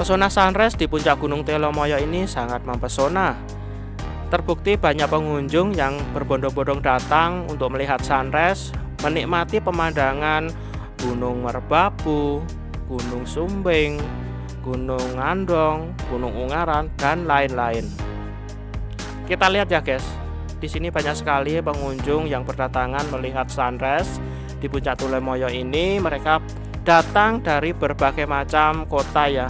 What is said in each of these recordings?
Pesona sunrise di puncak Gunung Telomoyo ini sangat mempesona. Terbukti banyak pengunjung yang berbondong-bondong datang untuk melihat sunrise, menikmati pemandangan Gunung Merbabu, Gunung Sumbing, Gunung Ngandong, Gunung Ungaran, dan lain-lain. Kita lihat ya guys, di sini banyak sekali pengunjung yang berdatangan melihat sunrise di puncak Telomoyo ini. Mereka datang dari berbagai macam kota ya.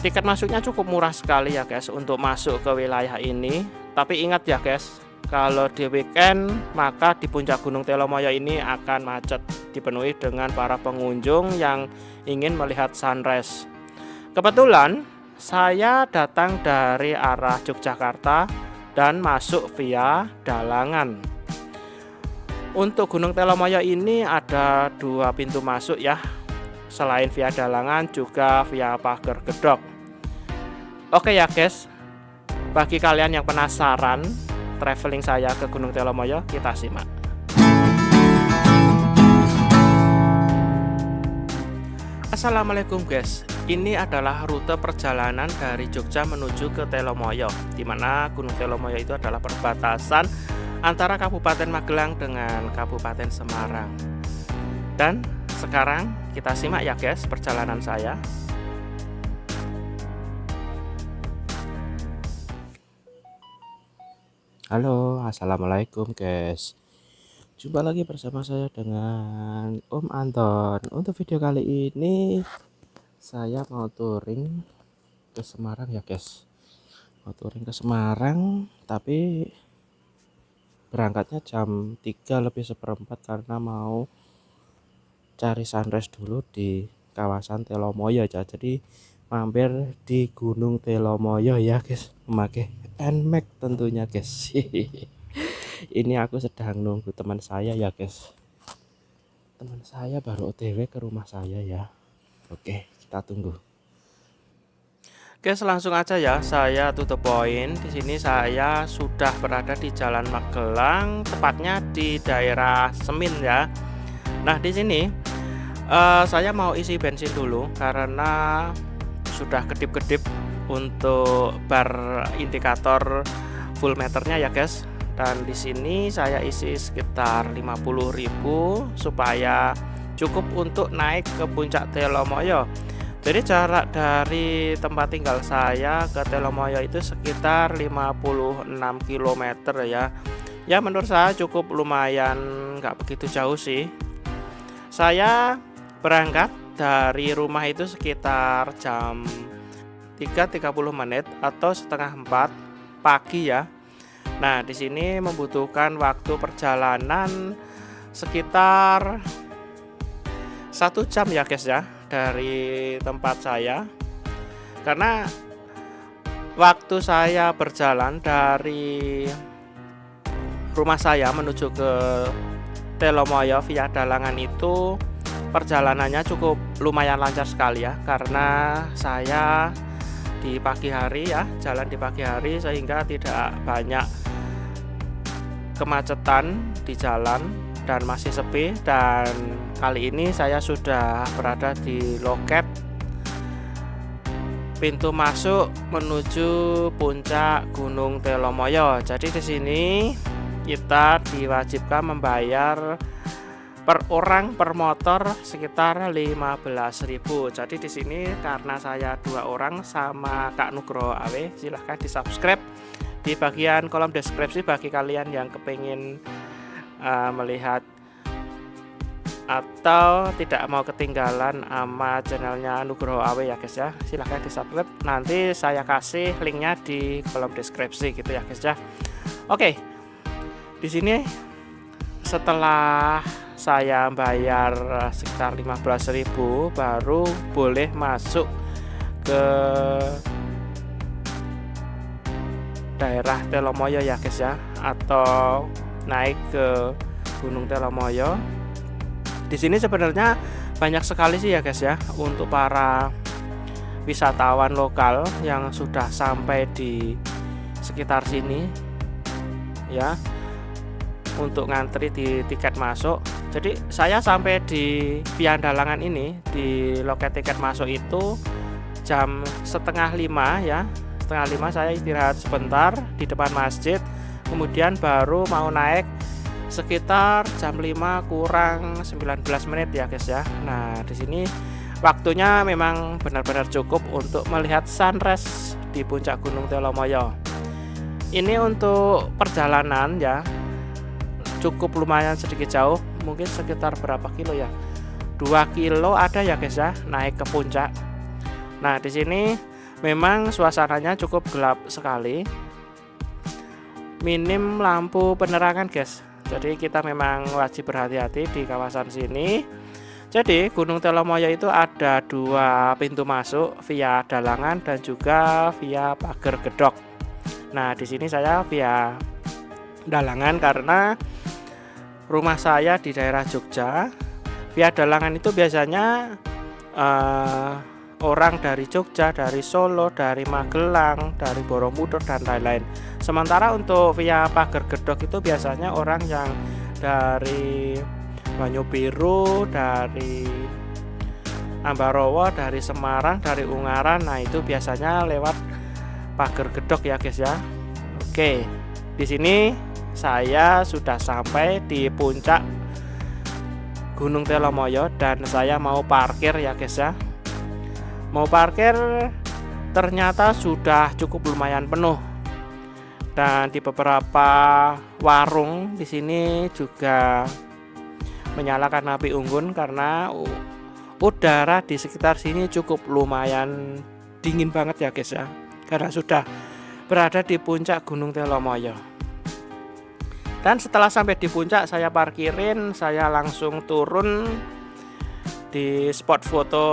Tiket masuknya cukup murah sekali ya guys untuk masuk ke wilayah ini. Tapi ingat ya guys, kalau di weekend maka di puncak Gunung Telomoyo ini akan macet, dipenuhi dengan para pengunjung yang ingin melihat sunrise. Kebetulan saya datang dari arah Yogyakarta dan masuk via Dalangan. Untuk Gunung Telomoyo ini ada 2 pintu masuk ya. Selain via Dalangan juga via Pager Gedok. Oke ya guys, bagi kalian yang penasaran traveling saya ke Gunung Telomoyo, kita simak. Assalamualaikum guys, ini adalah rute perjalanan dari Jogja menuju ke Telomoyo, dimana Gunung Telomoyo itu adalah perbatasan antara Kabupaten Magelang dengan Kabupaten Semarang. Dan sekarang kita simak ya guys perjalanan saya. Halo, assalamualaikum guys. Jumpa lagi bersama saya dengan Om Anton. Untuk video kali ini saya mau touring ke Semarang ya guys. Mau touring ke Semarang, tapi berangkatnya jam 3 lebih seperempat karena mau cari sunrise dulu di kawasan Telomoyo ya. Jadi mampir di Gunung Telomoyo ya guys, memakai NMAX tentunya guys. Ini aku sedang nunggu teman saya ya guys. Teman saya baru OTW ke rumah saya ya. Oke, kita tunggu. Guys, langsung aja ya, saya tutup poin. Di sini saya sudah berada di Jalan Magelang, tepatnya di daerah Semin ya. Nah, di sini saya mau isi bensin dulu karena sudah kedip-kedip untuk bar indikator full meternya ya guys. Dan di sini saya isi sekitar 50.000 supaya cukup untuk naik ke puncak Telomoyo. Jadi jarak dari tempat tinggal saya ke Telomoyo itu sekitar 56 km ya. Ya menurut saya cukup lumayan, nggak begitu jauh sih. Saya berangkat dari rumah itu sekitar jam 3.30 menit atau setengah 4 pagi ya. Nah, di sini membutuhkan waktu perjalanan sekitar 1 jam ya guys ya dari tempat saya. Karena waktu saya berjalan dari rumah saya menuju ke Telomoyo via Dalangan itu perjalanannya cukup lumayan lancar sekali ya, karena saya di pagi hari ya, jalan di pagi hari sehingga tidak banyak kemacetan di jalan dan masih sepi. Dan kali ini saya sudah berada di loket pintu masuk menuju puncak Gunung Telomoyo. Jadi di sini kita diwajibkan membayar per orang per motor sekitar 15.000. Jadi di sini karena saya 2 orang sama Kak Nugroho Awe, silahkan di subscribe di bagian kolom deskripsi bagi kalian yang kepingin melihat atau tidak mau ketinggalan sama channelnya Nugroho Awe ya guys ya. Silahkan di subscribe, nanti saya kasih linknya di kolom deskripsi gitu ya guys ya. Oke, di sini setelah saya bayar sekitar 15.000 baru boleh masuk ke daerah Telomoyo ya guys ya, atau naik ke Gunung Telomoyo. Di sini sebenarnya banyak sekali sih ya guys ya untuk para wisatawan lokal yang sudah sampai di sekitar sini ya, untuk ngantri di tiket masuk. Jadi saya sampai di Via Dalangan ini, di loket tiket masuk itu jam setengah 5 ya. Setengah 5 saya istirahat sebentar di depan masjid. Kemudian baru mau naik sekitar jam 5 kurang 19 menit ya guys ya. Nah, di sini waktunya memang benar-benar cukup untuk melihat sunrise di puncak Gunung Telomoyo. Ini untuk perjalanan ya, cukup lumayan sedikit jauh, mungkin sekitar berapa kilo ya, 2 kilo ada ya guys ya, naik ke puncak. Nah, di sini memang suasananya cukup gelap sekali, minim lampu penerangan guys. Jadi kita memang wajib berhati-hati di kawasan sini. Jadi Gunung Telomoyo itu ada 2 pintu masuk, via Dalangan dan juga via Pager Gedok. Nah, di sini saya via Dalangan karena rumah saya di daerah Jogja. Via Dalangan itu biasanya orang dari Jogja, dari Solo, dari Magelang, dari Borobudur dan lain-lain. Sementara untuk via Pager Gedok itu biasanya orang yang dari Banyu-Biru, dari Ambarawa, dari Semarang, dari Ungaran. Nah, itu biasanya lewat Pager Gedok ya guys ya. Oke, di sini saya sudah sampai di puncak Gunung Telomoyo dan saya mau parkir ya guys ya. Mau parkir ternyata sudah cukup lumayan penuh. Dan di beberapa warung di sini juga menyalakan api unggun karena udara di sekitar sini cukup lumayan dingin banget ya guys ya. Karena sudah berada di puncak Gunung Telomoyo. Dan setelah sampai di puncak saya parkirin, saya langsung turun di spot foto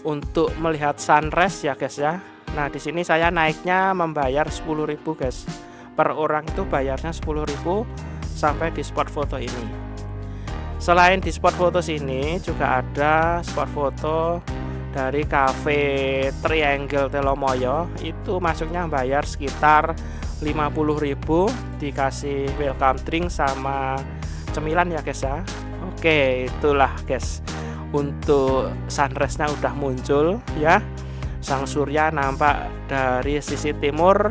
untuk melihat sunrise ya guys ya. Nah, di sini saya naiknya membayar 10.000 guys. Per orang itu bayarnya 10.000 sampai di spot foto ini. Selain di spot foto sini juga ada spot foto dari Cafe Triangle Telomoyo. Itu masuknya bayar sekitar 50.000, dikasih welcome drink sama cemilan ya guys ya. Oke, itulah guys, untuk sunrise-nya udah muncul ya. Sang surya nampak dari sisi timur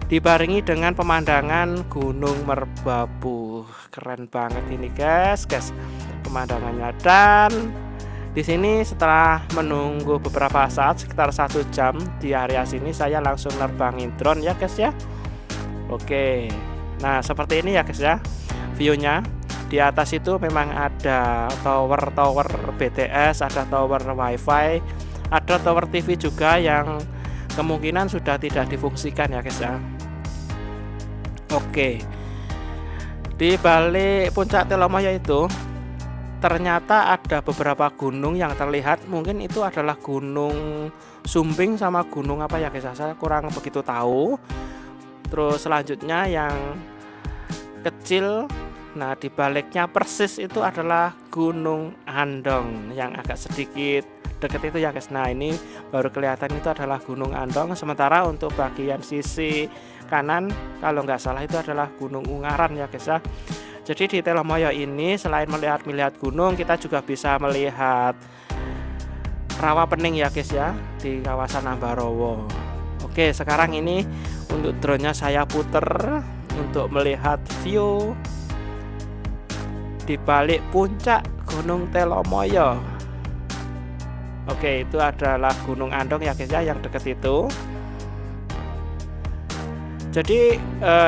dibarengi dengan pemandangan Gunung Merbabu. Keren banget ini guys pemandangannya. Dan di sini setelah menunggu beberapa saat, sekitar 1 jam di area sini, saya langsung nerbangin drone ya guys ya. Oke, nah seperti ini ya guys ya view-nya. Di atas itu memang ada tower BTS, ada tower wifi, ada tower TV juga yang kemungkinan sudah tidak difungsikan ya guys ya. Oke, di balik puncak Telomoyo itu ternyata ada beberapa gunung yang terlihat. Mungkin itu adalah Gunung Sumbing sama gunung apa ya guys, saya kurang begitu tahu. Terus selanjutnya yang kecil, nah di baliknya persis itu adalah Gunung Andong yang agak sedikit dekat itu ya guys. Nah, ini baru kelihatan itu adalah Gunung Andong. Sementara untuk bagian sisi kanan kalau nggak salah itu adalah Gunung Ungaran ya guys ya. Jadi di Telomoyo ini selain melihat gunung, kita juga bisa melihat rawa pening ya guys ya di kawasan Ambarawa. Oke, sekarang ini untuk drone-nya saya puter untuk melihat view di balik puncak Gunung Telomoyo. Oke, itu adalah Gunung Andong ya guys ya yang deket itu. Jadi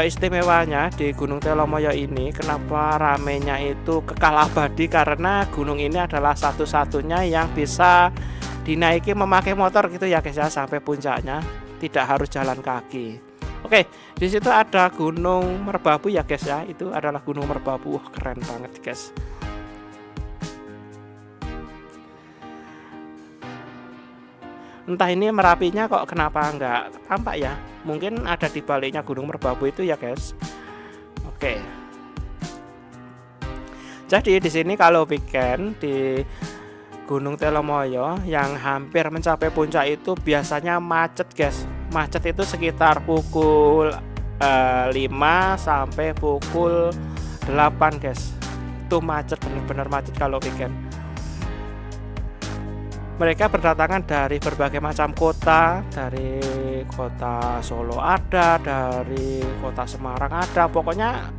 istimewanya di Gunung Telomoyo ini kenapa ramenya itu kekal abadi, karena gunung ini adalah satu-satunya yang bisa dinaiki memakai motor gitu ya guys ya sampai puncaknya, tidak harus jalan kaki. Oke, di situ ada Gunung Merbabu ya guys ya, itu adalah Gunung Merbabu. Wah, keren banget guys. Entah ini Merapinya kok kenapa nggak tampak ya? Mungkin ada di baliknya Gunung Merbabu itu ya guys. Oke. Jadi di sini kalau weekend di Gunung Telomoyo yang hampir mencapai puncak itu biasanya macet guys. Macet itu sekitar pukul 5 sampai pukul 8 guys. begitu macet, benar-benar macet kalau weekend. Mereka berdatangan dari berbagai macam kota, dari kota Solo ada, dari kota Semarang ada, pokoknya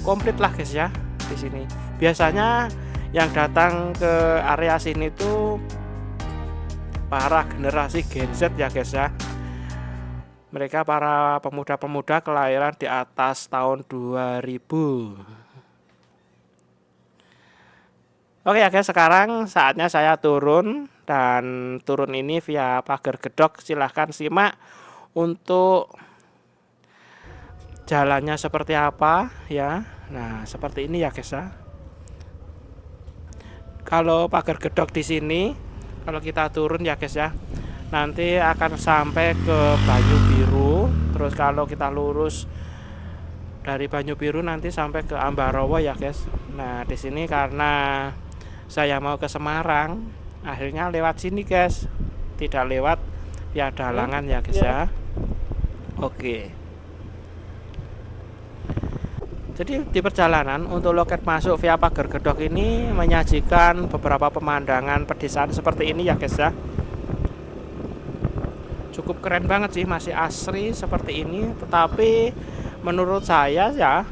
komplit lah guys ya di sini. Biasanya yang datang ke area sini tuh para generasi Gen Z ya guys ya. Mereka para pemuda-pemuda kelahiran di atas tahun 2000. Oke ya guys, sekarang saatnya saya turun, dan turun ini via pagar gedok. Silahkan simak untuk jalannya seperti apa ya. Nah, seperti ini ya guys ya. Kalau pagar gedok di sini, kalau kita turun ya guys ya, nanti akan sampai ke Banyu Biru. Terus kalau kita lurus dari Banyu Biru nanti sampai ke Ambarawa ya guys. Nah, di sini karena saya mau ke Semarang, akhirnya lewat sini guys, tidak lewat via Dalangan ya guys ya. Oke. Jadi di perjalanan untuk loket masuk via pagar gedok ini menyajikan beberapa pemandangan pedesaan seperti ini ya guys ya. Cukup keren banget sih, masih asri seperti ini. Tetapi menurut saya ya,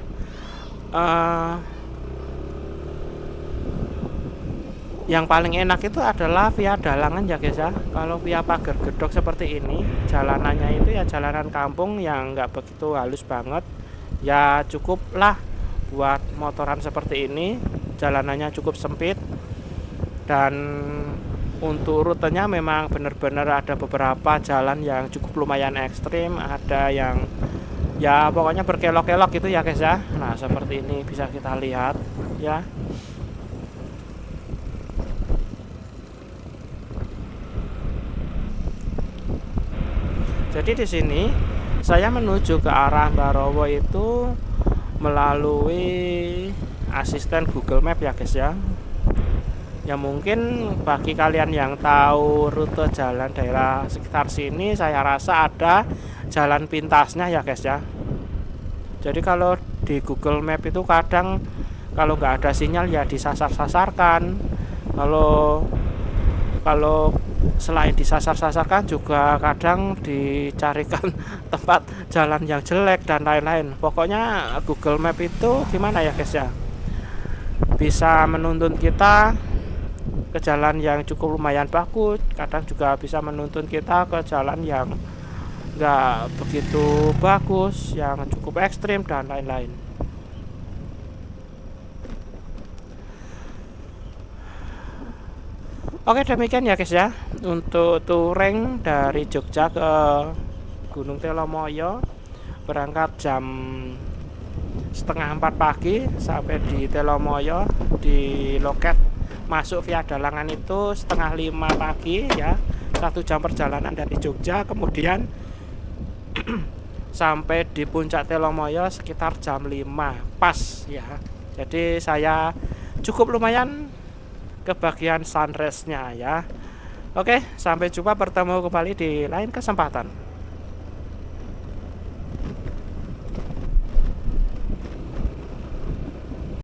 yang paling enak itu adalah via Dalangan ya guys ya. Kalau via pagar gedok seperti ini, jalanannya itu ya jalanan kampung yang nggak begitu halus banget. Ya cukup lah buat motoran seperti ini. Jalanannya cukup sempit, dan untuk rutenya memang benar-benar ada beberapa jalan yang cukup lumayan ekstrim. Ada yang ya pokoknya berkelok-kelok gitu ya guys ya. Nah seperti ini bisa kita lihat ya. Jadi di sini saya menuju ke arah Ambarawa itu melalui asisten Google Map ya guys ya. Ya mungkin bagi kalian yang tahu rute jalan daerah sekitar sini, saya rasa ada jalan pintasnya ya guys ya. Jadi kalau di Google Map itu kadang kalau nggak ada sinyal ya disasar-sasarkan. Kalau selain disasar-sasarkan juga kadang dicarikan tempat jalan yang jelek dan lain-lain. Pokoknya Google Map itu gimana ya guys ya, bisa menuntun kita ke jalan yang cukup lumayan bagus, kadang juga bisa menuntun kita ke jalan yang nggak begitu bagus, yang cukup ekstrim dan lain-lain. Oke, demikian ya guys ya untuk touring dari Jogja ke Gunung Telomoyo. Berangkat jam setengah 4 pagi, sampai di Telomoyo. Di loket masuk via Dalangan itu setengah 5 pagi ya. 1 jam perjalanan dari Jogja. Kemudian sampai di puncak Telomoyo sekitar jam 5 pas ya. Jadi saya cukup lumayan ke bagian sunrise-nya ya. Oke, sampai jumpa, bertemu kembali di lain kesempatan.